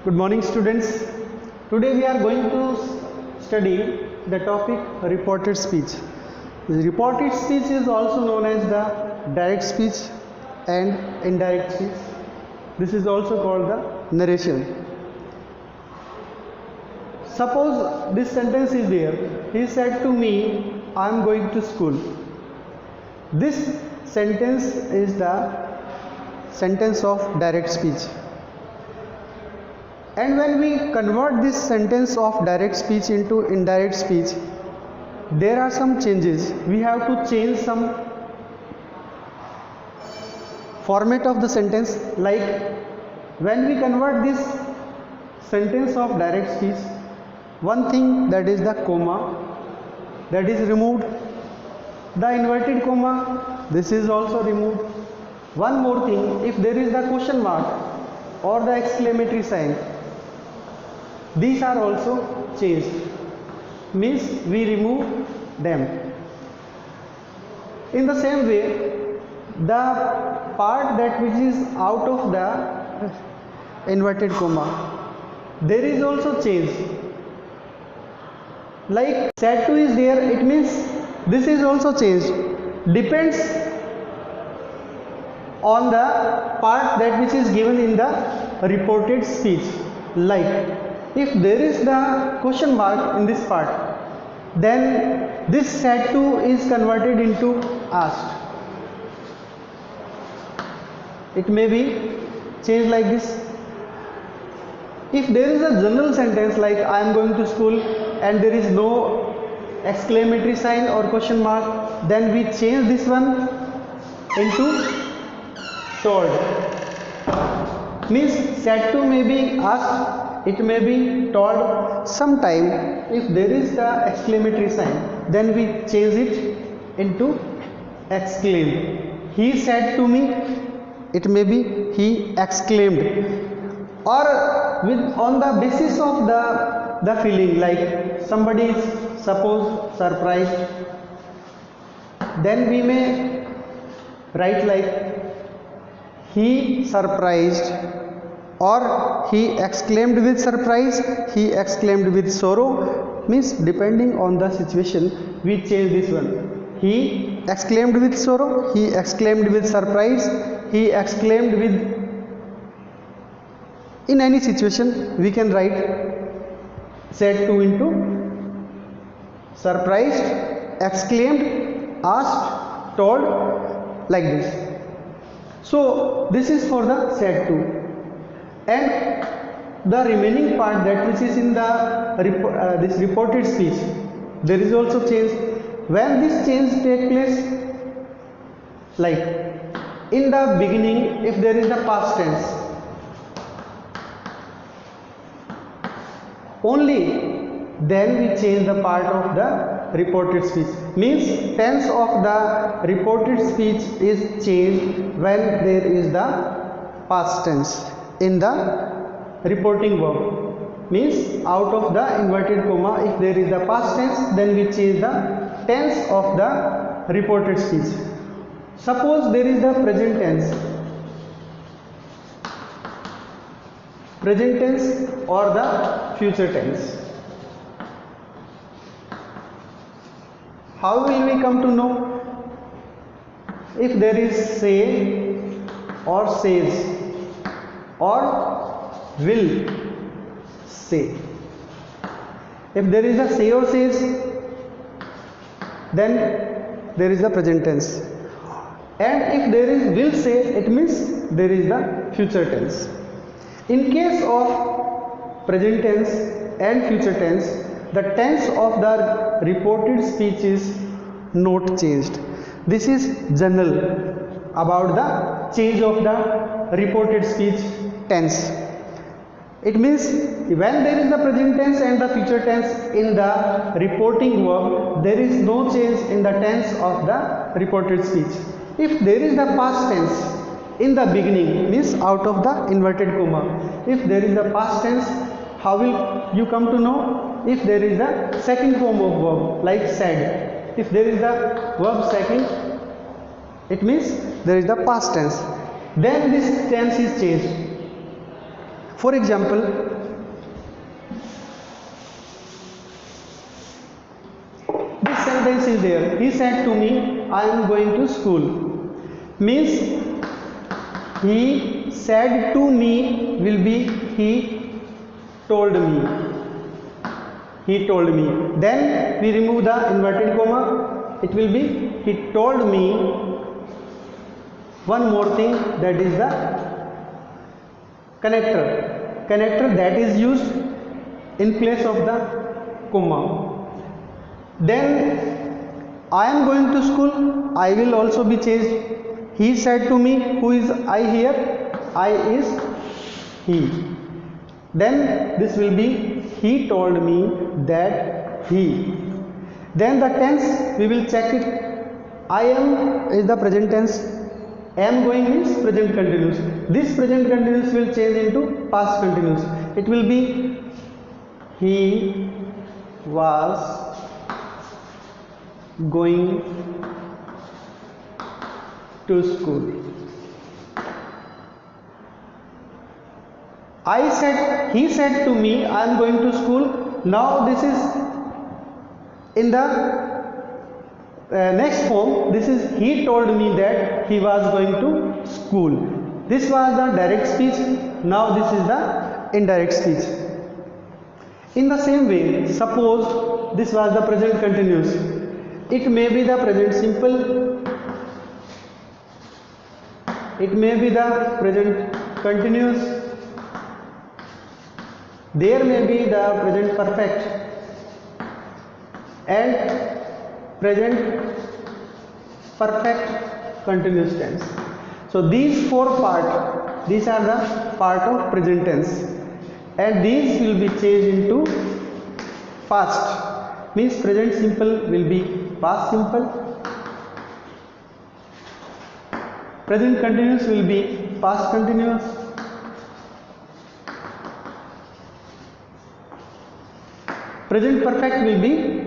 Good morning, students. Today we are going to study the topic reported speech. Reported speech is also known as the direct speech and indirect speech. This is also called the narration. Suppose this sentence is there. He said to me, I am going to school. This sentence is the sentence of direct speech. And when we convert this sentence of direct speech into indirect speech, there are some changes. We have to change some format of the sentence. Like when we convert this sentence of direct speech, one thing, that is the comma, that is removed. The inverted comma, this is also removed. One more thing, if there is the question mark or the exclamatory sign, these are also changed, means we remove them. In the same way, the part that which is out of the inverted comma, there is also change. Like said to is there, it means this is also changed. Depends on the part that which is given in the reported speech. Like if there is the question mark in this part, then this said to is converted into asked. It may be changed like this. If there is a general sentence like I am going to school and there is no exclamatory sign or question mark, then we change this one into told. Means said to may be asked, it may be told. Sometime if there is the exclamatory sign, then we change it into exclaimed. He said to me, it may be he exclaimed. Or with on the basis of the feeling, like somebody is suppose surprised, then we may write like he surprised, or he exclaimed with surprise, he exclaimed with sorrow. Means depending on the situation, we change this one. He exclaimed with sorrow, he exclaimed with surprise, he exclaimed with, in any situation we can write said to into surprised, exclaimed, asked, told, like this. So this is for the said to. And the remaining part that which is in the this reported speech, there is also change. When this change take place, like in the beginning, if there is the past tense, only then we change the part of the reported speech. Means tense of the reported speech is changed when there is the past tense in the reporting verb. Means out of the inverted comma, if there is the past tense, then we change the tense of the reported speech. Suppose there is the present tense or the future tense. How will we come to know? If there is say or says or will say. If there is a say or says, then there is the present tense. And if there is will say, it means there is the future tense. In case of present tense and future tense, the tense of the reported speech is not changed. This is general about the change of the reported speech tense. It means when there is the present tense and the future tense in the reporting verb, there is no change in the tense of the reported speech. If there is the past tense in the beginning, means out of the inverted comma, if there is the past tense, how will you come to know? If there is the second form of verb like said, if there is the verb second, it means there is the past tense, then this tense is changed. For example, is there. He said to me, I am going to school. Means he said to me will be he told me. He told me. Then we remove the inverted comma. It will be he told me one more thing, that is the connector. Connector that is used in place of the comma. Then I am going to school. I will also be changed. He said to me. Who is I here? I is he. Then this will be he told me that he. Then the tense we will check it. I am is the present tense. Am going means present continuous. This present continuous will change into past continuous. It will be he was going to school. I said, he said to me, I am going to school. Now this is in the next form. This is he told me that he was going to school. This was the direct speech. Now this is the indirect speech. In the same way, suppose this was the present continuous. It may be the present simple. It may be the present continuous. There may be the present perfect and present perfect continuous tense. So these four parts, these are the part of present tense, and these will be changed into past. Means present simple will be past simple, present continuous will be past continuous, present perfect will be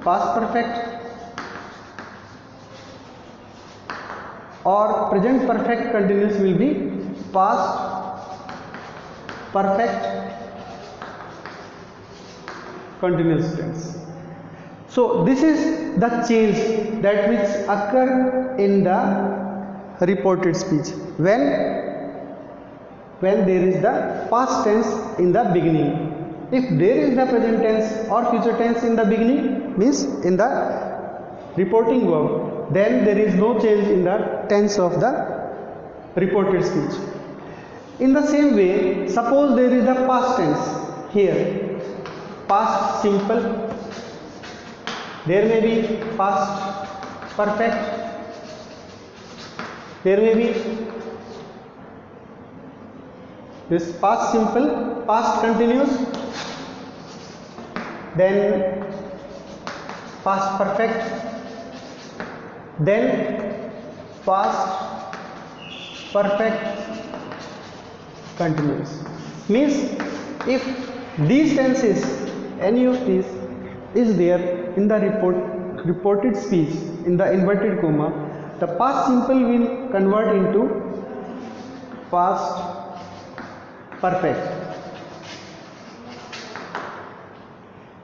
past perfect, or present perfect continuous will be past perfect continuous tense. So this is the change that which occur in the reported speech when there is the past tense in the beginning. If there is the present tense or future tense in the beginning, means in the reporting verb, then there is no change in the tense of the reported speech. In the same way, suppose there is the past tense here, past simple, there may be past perfect, there may be this past simple, past continuous, then past perfect, then past perfect continuous. Means if these tenses, any of these is there in the reported speech in the inverted comma, the past simple will convert into past perfect.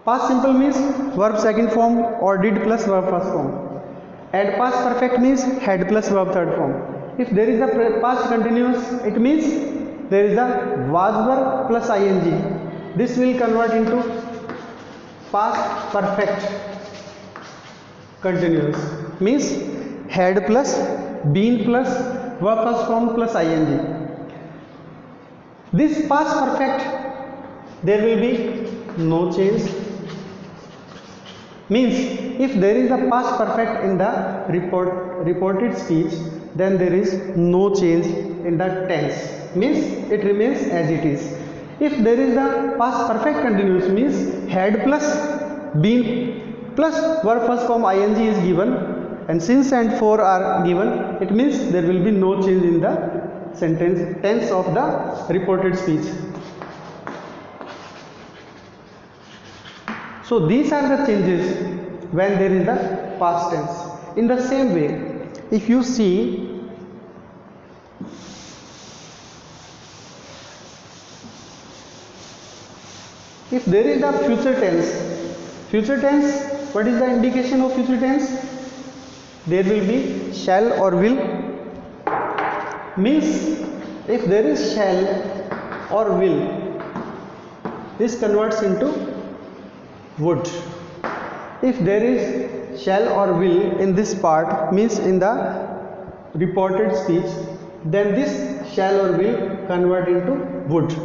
Past simple means verb second form or did plus verb first form, and past perfect means had plus verb third form. If there is a past continuous, it means there is a was verb plus ing. This will convert into past perfect continuous, means had plus been plus verb first form plus ing. This past perfect, there will be no change. Means if there is a past perfect in the reported speech, then there is no change in the tense. Means it remains as it is. If there is the past perfect continuous, means had plus been plus verb first form ing is given, and since and for are given, it means there will be no change in the sentence tense of the reported speech. So these are the changes when there is the past tense. In the same way, if you see, if there is the future tense what is the indication of future tense? There will be shall or will. Means if there is shall or will, this converts into would. If there is shall or will in this part, means in the reported speech, then this shall or will convert into would.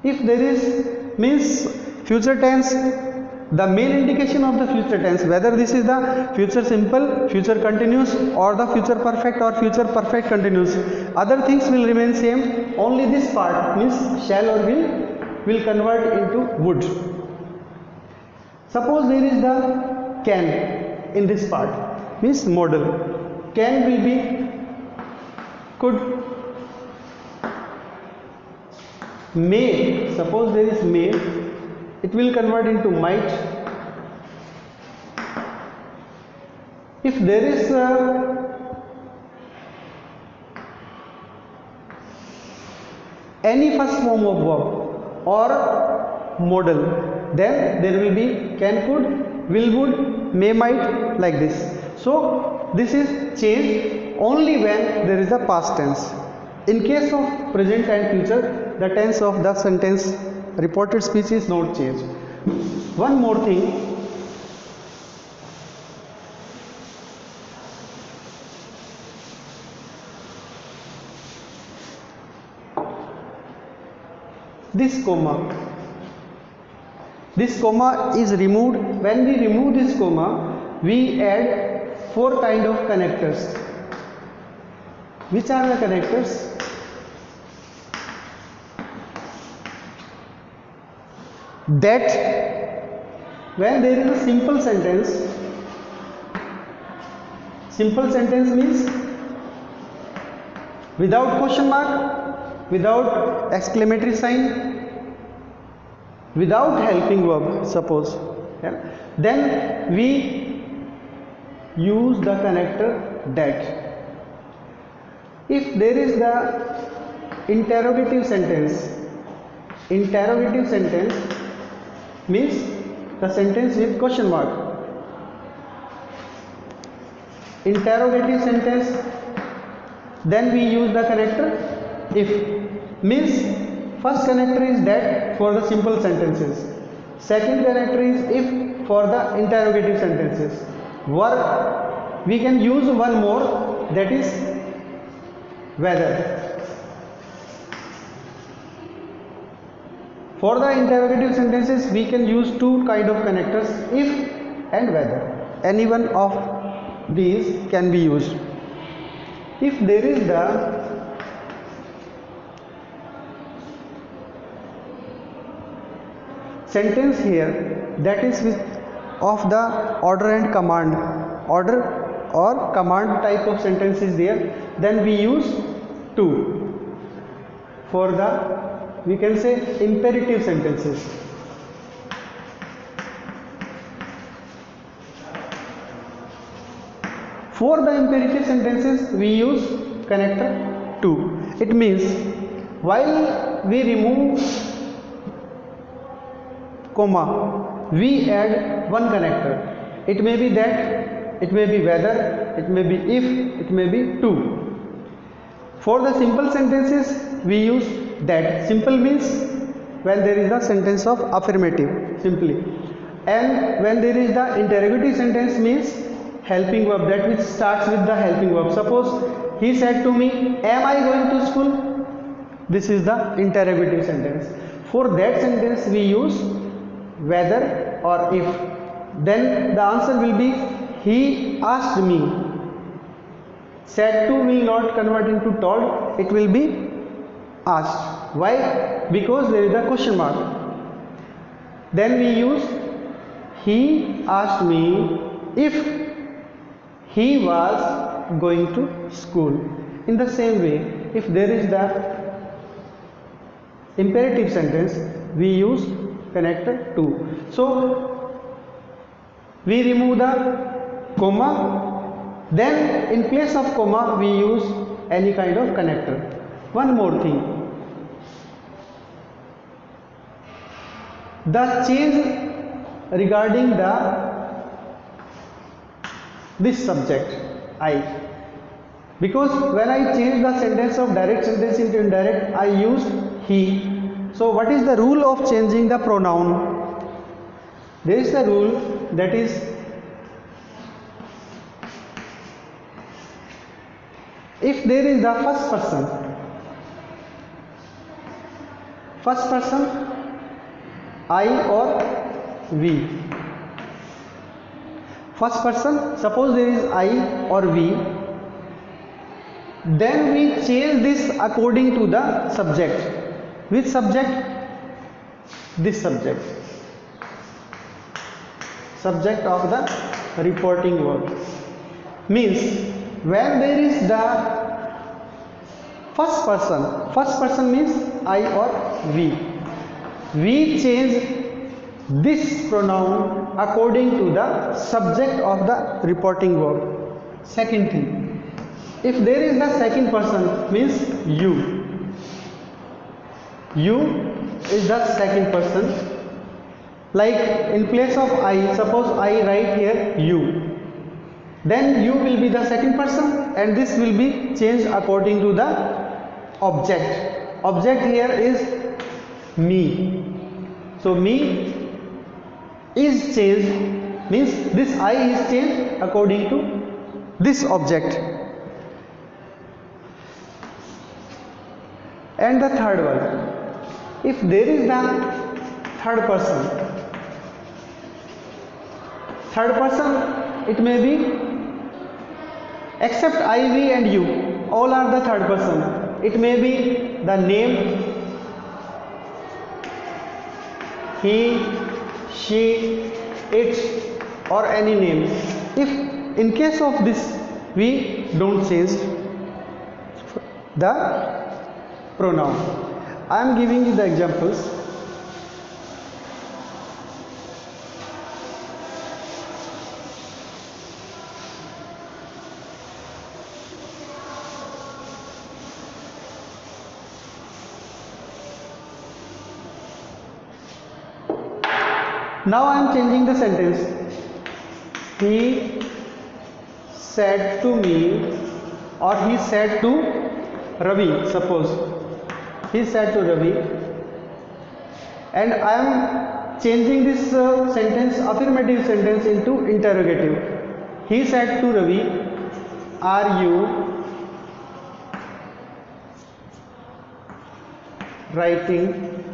If there is, means future tense, the main indication of the future tense, whether this is the future simple, future continuous, or the future perfect or future perfect continuous, other things will remain same. Only this part, means shall or will convert into would. Suppose there is the can in this part, means modal. Can will be could. May, suppose there is may, it will convert into might. If there is any first form of verb or modal, then there will be can, could, will, would, may, might, like this. So this is changed only when there is a past tense. In case of present and future, the tense of the sentence reported speech is not changed. One more thing, this comma is removed. When we remove this comma, we add 4 kind of connectors. Which are the connectors? That when there is a simple sentence means without question mark, without exclamatory sign, without helping verb, suppose, yeah, then we use the connector that. If there is the interrogative sentence means the sentence with question mark. Interrogative sentence, then we use the connector if. Means first connector is that for the simple sentences, second connector is if for the interrogative sentences. We can use one more, that is whether. For the interrogative sentences, we can use 2 kind of connectors, if and whether. Any one of these can be used. If there is the sentence here that is with of the order and command, order or command type of sentence is there, then we use 2. For the, we can say, imperative sentences. For the imperative sentences, we use connector 2. It means while we remove comma, we add one connector. It may be that, it may be whether, it may be if, it may be to. For the simple sentences, we use that. Simple means when there is a sentence of affirmative, simply. And when there is the interrogative sentence means helping verb, that which starts with the helping verb. Suppose he said to me, am I going to school? This is the interrogative sentence. For that sentence we use whether or if. Then the answer will be he asked me. Said to will not convert into told, it will be asked. Why? Because there is a question mark. Then we use he asked me if he was going to school. In the same way, if there is the imperative sentence, we use connector 2. So we remove the comma, then in place of comma we use any kind of connector. One more thing, the change regarding the this subject I, because when I change the sentence of direct sentence into indirect, I used he. So what is the rule of changing the pronoun? There is the rule, that is if there is the first person I or we. First person, suppose there is I or we, then we change this according to the subject. Which subject? This subject, subject of the reporting verb. Means when there is the first person means I or we change this pronoun according to the subject of the reporting verb. Second thing, if there is the second person means you is the second person. Like in place of I, suppose I write here you, then you will be the second person and this will be changed according to the object. Object here is me. So me is changed, means this I is changed according to this object. And the third one, if there is the third person, it may be except I, we and you, all are the third person. It may be the name, he, she, it, or any name. If in case of this we don't change the pronoun. I am giving you the examples. Now I am changing the sentence. He said to me, or he said to Ravi, suppose. He said to Ravi, and I am changing this sentence, affirmative sentence, into interrogative. He said to Ravi, are you writing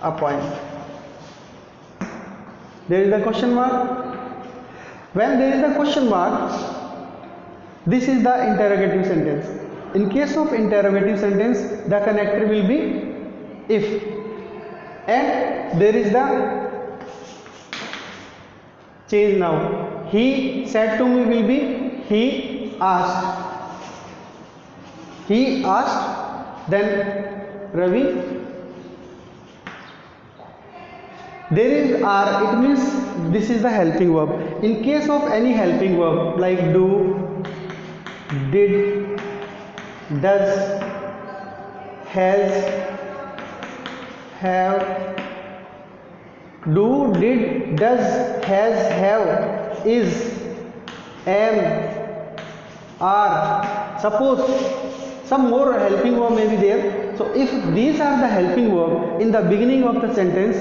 a poem? There is a question mark. When there is a question mark, this is the interrogative sentence. In case of interrogative sentence, the connector will be if, and there is the change now. He said to me will be he asked. He asked, then Ravi. There is are, it means this is the helping verb. In case of any helping verb like do, did, does, has, have, do, did, does, has, have, is, am, are. Suppose some more helping verb may be there. So if these are the helping verb in the beginning of the sentence,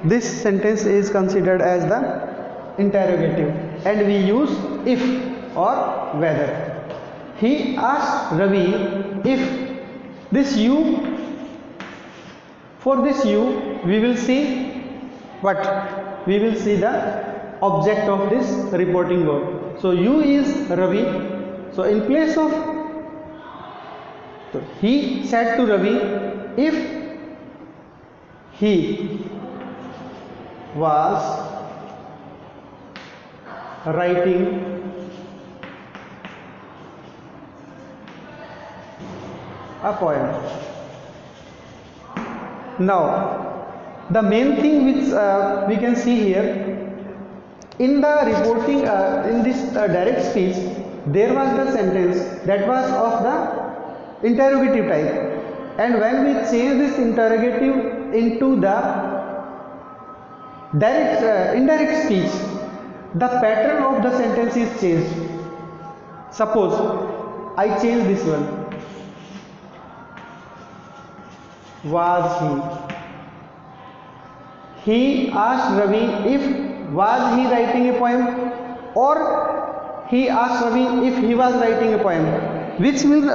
this sentence is considered as the interrogative and we use if or whether. He asked Ravi if this you, for this you we will see what? We will see the object of this reporting verb. So you is Ravi. So in place of, so he said to Ravi if he was writing a poem. Now the main thing which we can see here in the reporting in this direct speech, there was the sentence that was of the interrogative type, and when we change this interrogative into the Indirect speech, the pattern of the sentence is changed. Suppose I change this one. Was he? He asked Ravi if was he writing a poem, or he asked Ravi if he was writing a poem. Which one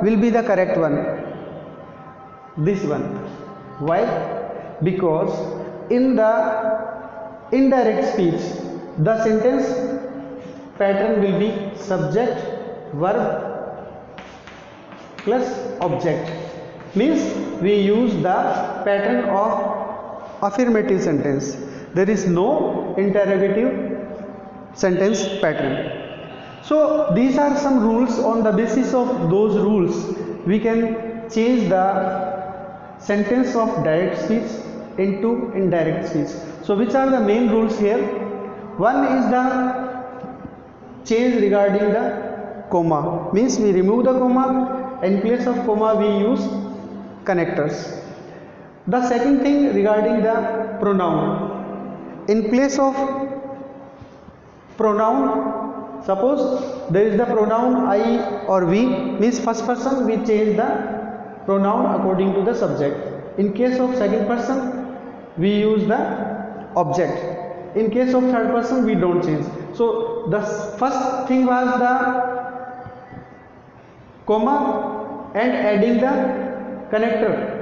will be the correct one? This one. Why? Because in the indirect speech, the sentence pattern will be subject, verb plus object. Means we use the pattern of affirmative sentence. There is no interrogative sentence pattern. So these are some rules. On the basis of those rules, we can change the sentence of direct speech into indirect speech. So which are the main rules here? One is the change regarding the comma. Means we remove the comma, in place of comma we use connectors. The second thing regarding the pronoun. In place of pronoun, suppose there is the pronoun I or we, means first person, we change the pronoun according to the subject. In case of second person, we use the object. In case of third person, we don't change. So the first thing was the comma and adding the connector.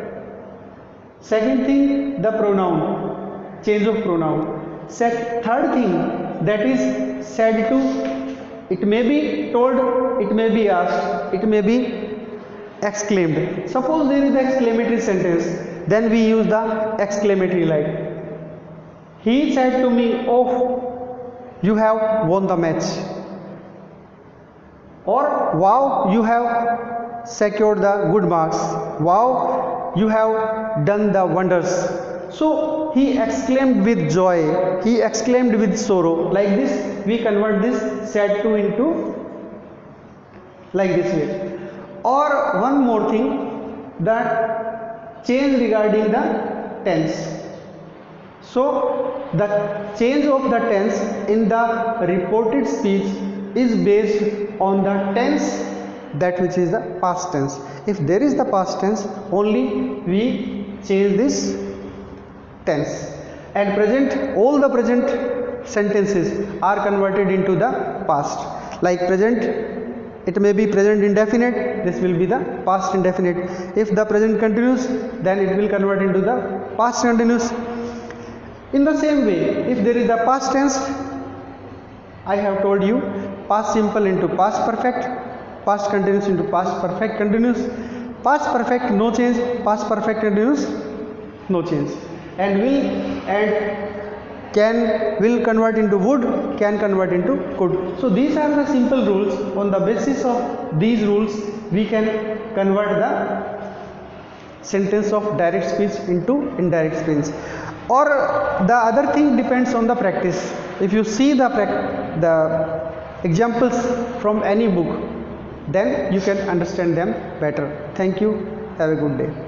Second thing, the pronoun, change of pronoun. Third thing, that is said to, it may be told, it may be asked, it may be exclaimed. Suppose there is the exclamatory sentence, then we use the exclamatory like, he said to me, oh, you have won the match, or wow, you have secured the good marks, wow, you have done the wonders. So he exclaimed with joy, he exclaimed with sorrow. Like this we convert this said to into like this way. Or one more thing, that change regarding the tense. So the change of the tense in the reported speech is based on the tense, that which is the past tense. If there is the past tense, only we change this tense, and present, all the present sentences are converted into the past. Like present, it may be present indefinite, this will be the past indefinite. If the present continuous, then it will convert into the past continuous. In the same way, if there is the past tense, I have told you, past simple into past perfect, past continuous into past perfect continuous, past perfect no change, past perfect continuous no change, and will convert into would, can convert into could. So these are the simple rules. On the basis of these rules, we can convert the sentence of direct speech into indirect speech. Or the other thing depends on the practice. If you see the examples from any book, then you can understand them better. Thank you. Have a good day.